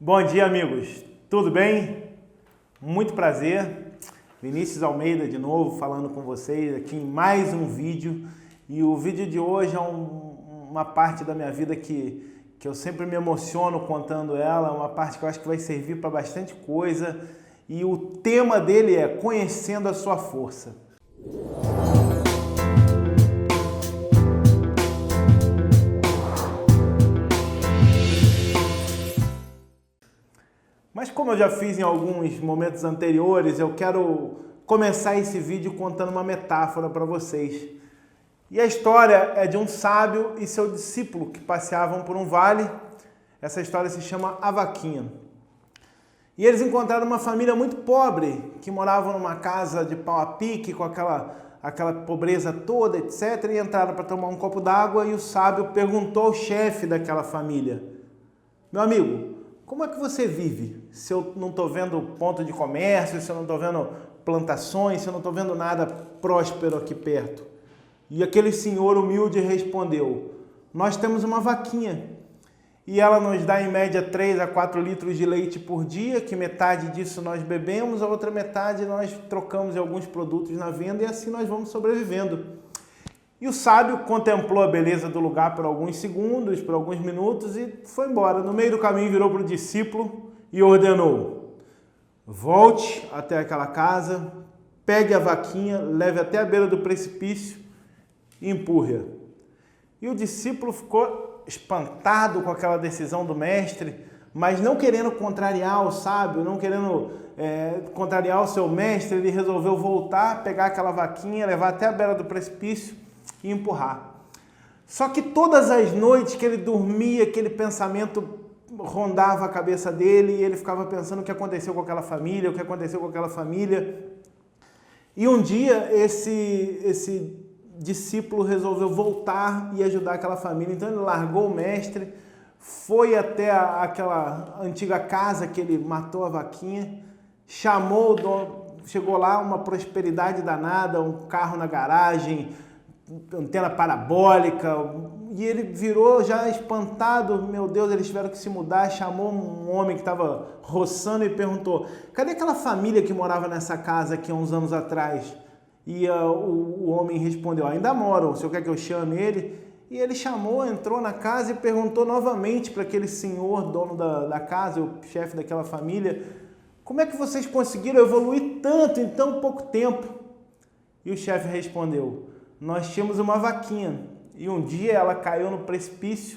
Bom dia, amigos. Tudo bem? Muito prazer. Vinícius Almeida de novo falando com vocês aqui em mais um vídeo. E o vídeo de hoje é uma parte da minha vida que eu sempre me emociono contando ela, uma parte que eu acho que vai servir para bastante coisa. E o tema dele é Conhecendo a Sua Força. Mas como eu já fiz em alguns momentos anteriores, eu quero começar esse vídeo contando uma metáfora para vocês. E a história é de um sábio e seu discípulo que passeavam por um vale. Essa história se chama A Vaquinha. E eles encontraram uma família muito pobre, que morava numa casa de pau a pique, com aquela pobreza toda, etc. E entraram para tomar um copo d'água e o sábio perguntou ao chefe daquela família: meu amigo, como é que você vive se eu não estou vendo ponto de comércio, se eu não estou vendo plantações, se eu não estou vendo nada próspero aqui perto? E aquele senhor humilde respondeu: nós temos uma vaquinha e ela nos dá em média 3 a 4 litros de leite por dia, que metade disso nós bebemos, a outra metade nós trocamos em alguns produtos na venda e assim nós vamos sobrevivendo. E o sábio contemplou a beleza do lugar por alguns segundos, por alguns minutos e foi embora. No meio do caminho virou para o discípulo e ordenou: volte até aquela casa, pegue a vaquinha, leve até a beira do precipício e empurre-a. E o discípulo ficou espantado com aquela decisão do mestre, mas não querendo contrariar o sábio, não querendo contrariar o seu mestre, ele resolveu voltar, pegar aquela vaquinha, levar até a beira do precipício e empurrar. Só que todas as noites que ele dormia, aquele pensamento rondava a cabeça dele e ele ficava pensando o que aconteceu com aquela família, o que aconteceu com aquela família. E um dia esse discípulo resolveu voltar e ajudar aquela família. Então ele largou o mestre, foi até aquela antiga casa que ele matou a vaquinha, chamou o dono, chegou lá, uma prosperidade danada, um carro na garagem, antena parabólica, e ele virou já espantado. Meu Deus, eles tiveram que se mudar. Chamou um homem que estava roçando e perguntou: cadê aquela família que morava nessa casa aqui há uns anos atrás? E o homem respondeu: ainda moram, o senhor quer que eu chame ele? E ele chamou, entrou na casa e perguntou novamente para aquele senhor, dono da casa, o chefe daquela família: como é que vocês conseguiram evoluir tanto em tão pouco tempo? E o chefe respondeu: nós tínhamos uma vaquinha e um dia ela caiu no precipício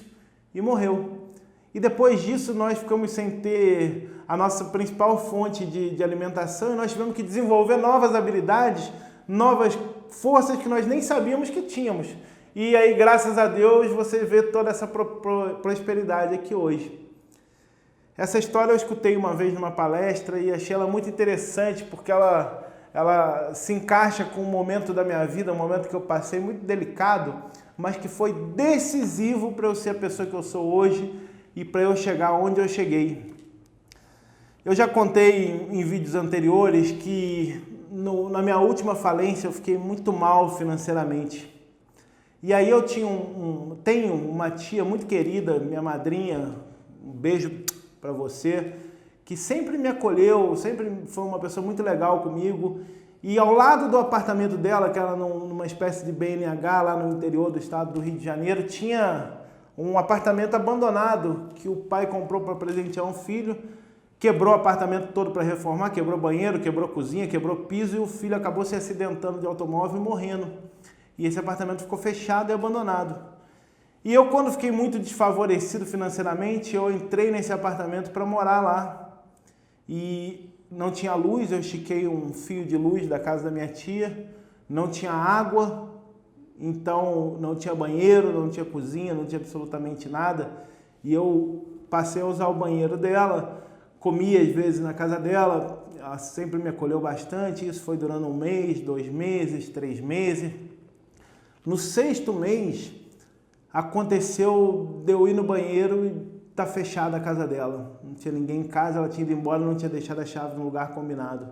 e morreu. E depois disso nós ficamos sem ter a nossa principal fonte de alimentação e nós tivemos que desenvolver novas habilidades, novas forças que nós nem sabíamos que tínhamos. E aí, graças a Deus, você vê toda essa prosperidade aqui hoje. Essa história eu escutei uma vez numa palestra e achei ela muito interessante porque ela se encaixa com um momento da minha vida, um momento que eu passei muito delicado, mas que foi decisivo para eu ser a pessoa que eu sou hoje e para eu chegar onde eu cheguei. Eu já contei em vídeos anteriores que na minha última falência eu fiquei muito mal financeiramente. E aí eu tenho uma tia muito querida, minha madrinha, um beijo para você, que sempre me acolheu, sempre foi uma pessoa muito legal comigo. E ao lado do apartamento dela, que era numa espécie de BNH lá no interior do estado do Rio de Janeiro, tinha um apartamento abandonado que o pai comprou para presentear um filho, quebrou o apartamento todo para reformar, quebrou banheiro, quebrou cozinha, quebrou piso e o filho acabou se acidentando de automóvel e morrendo. E esse apartamento ficou fechado e abandonado. E eu, quando fiquei muito desfavorecido financeiramente, eu entrei nesse apartamento para morar lá. E não tinha luz, eu estiquei um fio de luz da casa da minha tia, não tinha água, então não tinha banheiro, não tinha cozinha, não tinha absolutamente nada. E eu passei a usar o banheiro dela, comia às vezes na casa dela, ela sempre me acolheu bastante, isso foi durando 1 mês, 2 meses, 3 meses. No 6º mês, aconteceu de eu ir no banheiro e tá fechada a casa dela. Não tinha ninguém em casa, ela tinha ido embora, não tinha deixado a chave no lugar combinado.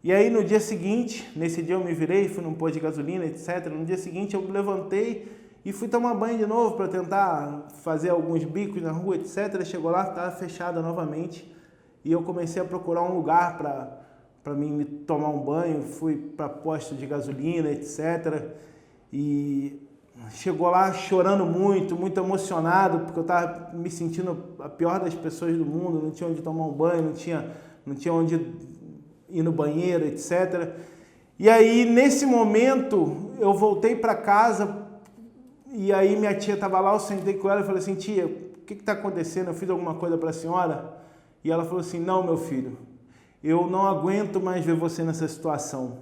E aí no dia seguinte, nesse dia eu me virei, fui num posto de gasolina, etc. No dia seguinte eu me levantei E fui tomar banho de novo para tentar fazer alguns bicos na rua, etc. Chegou lá, estava fechada novamente. E eu comecei a procurar um lugar para mim me tomar um banho. Fui para posto de gasolina, etc. E chegou lá chorando muito, muito emocionado, porque eu estava me sentindo a pior das pessoas do mundo. Não tinha onde tomar um banho, não tinha onde ir no banheiro, etc. E aí, nesse momento, eu voltei para casa. E aí minha tia estava lá, eu sentei com ela e falei assim, tia, o que está acontecendo? Eu fiz alguma coisa para a senhora? E ela falou assim, não, meu filho, eu não aguento mais ver você nessa situação.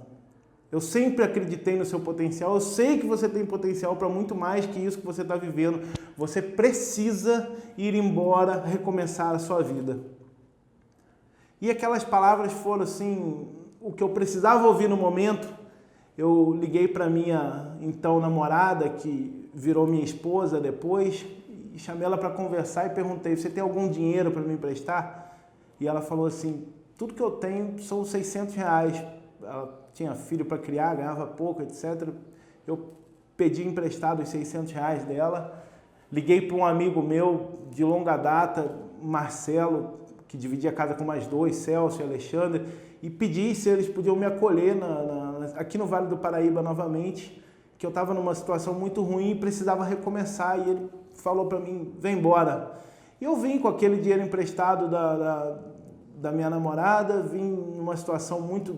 Eu sempre acreditei no seu potencial, eu sei que você tem potencial para muito mais que isso que você está vivendo. Você precisa ir embora, recomeçar a sua vida. E aquelas palavras foram assim, o que eu precisava ouvir no momento. Eu liguei para minha então namorada, que virou minha esposa depois, e chamei ela para conversar e perguntei, você tem algum dinheiro para me emprestar? E ela falou assim, tudo que eu tenho são R$600. Ela tinha filho para criar, ganhava pouco, etc. Eu pedi emprestado os R$600 dela, liguei para um amigo meu de longa data, Marcelo, que dividia a casa com mais dois, Celso e Alexandre, e pedi se eles podiam me acolher aqui no Vale do Paraíba novamente, que eu estava numa situação muito ruim e precisava recomeçar, e ele falou para mim, vem embora. E eu vim com aquele dinheiro emprestado da minha namorada, vim numa situação muito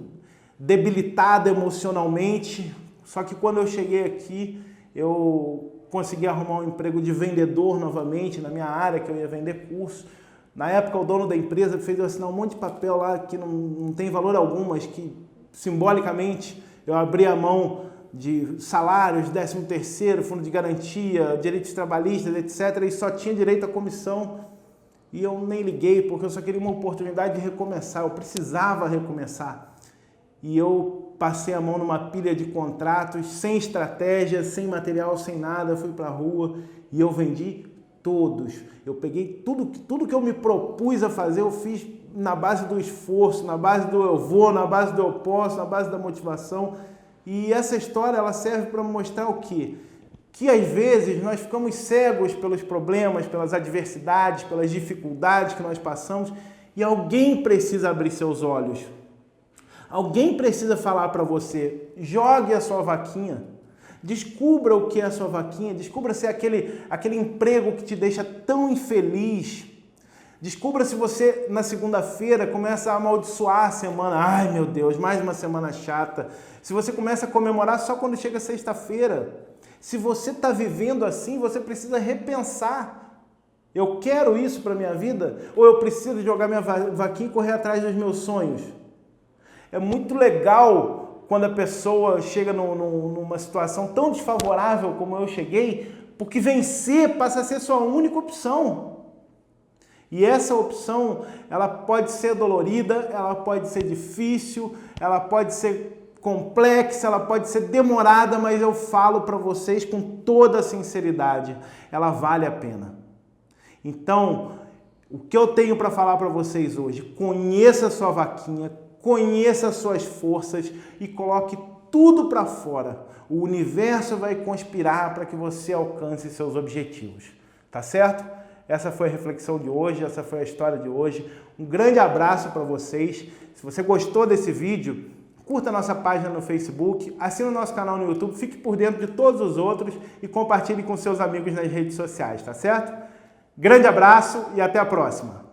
debilitada emocionalmente, só que quando eu cheguei aqui, eu consegui arrumar um emprego de vendedor novamente, na minha área, que eu ia vender curso. Na época, o dono da empresa fez eu assinar um monte de papel lá que não tem valor algum, mas que, simbolicamente, eu abri a mão de salários, 13º, fundo de garantia, direitos trabalhistas, etc. E só tinha direito à comissão. E eu nem liguei, porque eu só queria uma oportunidade de recomeçar. Eu precisava recomeçar. E eu passei a mão numa pilha de contratos, sem estratégia, sem material, sem nada. Fui para a rua e eu vendi todos. Eu peguei tudo que eu me propus a fazer, eu fiz na base do esforço, na base do eu vou, na base do eu posso, na base da motivação. E essa história, ela serve para mostrar o quê? Que às vezes nós ficamos cegos pelos problemas, pelas adversidades, pelas dificuldades que nós passamos, e alguém precisa abrir seus olhos. Alguém precisa falar para você, jogue a sua vaquinha. Descubra o que é a sua vaquinha, descubra se é aquele emprego que te deixa tão infeliz. Descubra se você, na segunda-feira, começa a amaldiçoar a semana. Ai, meu Deus, mais uma semana chata. Se você começa a comemorar só quando chega sexta-feira. Se você está vivendo assim, você precisa repensar. Eu quero isso para a minha vida? Ou eu preciso jogar minha vaquinha e correr atrás dos meus sonhos? É muito legal quando a pessoa chega numa situação tão desfavorável como eu cheguei, porque vencer passa a ser sua única opção. E essa opção, ela pode ser dolorida, ela pode ser difícil, ela pode ser complexa, ela pode ser demorada, mas eu falo para vocês com toda a sinceridade, ela vale a pena. Então, o que eu tenho para falar para vocês hoje, conheça a sua vaquinha, conheça as suas forças e coloque tudo para fora. O universo vai conspirar para que você alcance seus objetivos. Tá certo? Essa foi a reflexão de hoje, essa foi a história de hoje. Um grande abraço para vocês. Se você gostou desse vídeo, curta a nossa página no Facebook, assine o nosso canal no YouTube, fique por dentro de todos os outros e compartilhe com seus amigos nas redes sociais, tá certo? Grande abraço e até a próxima!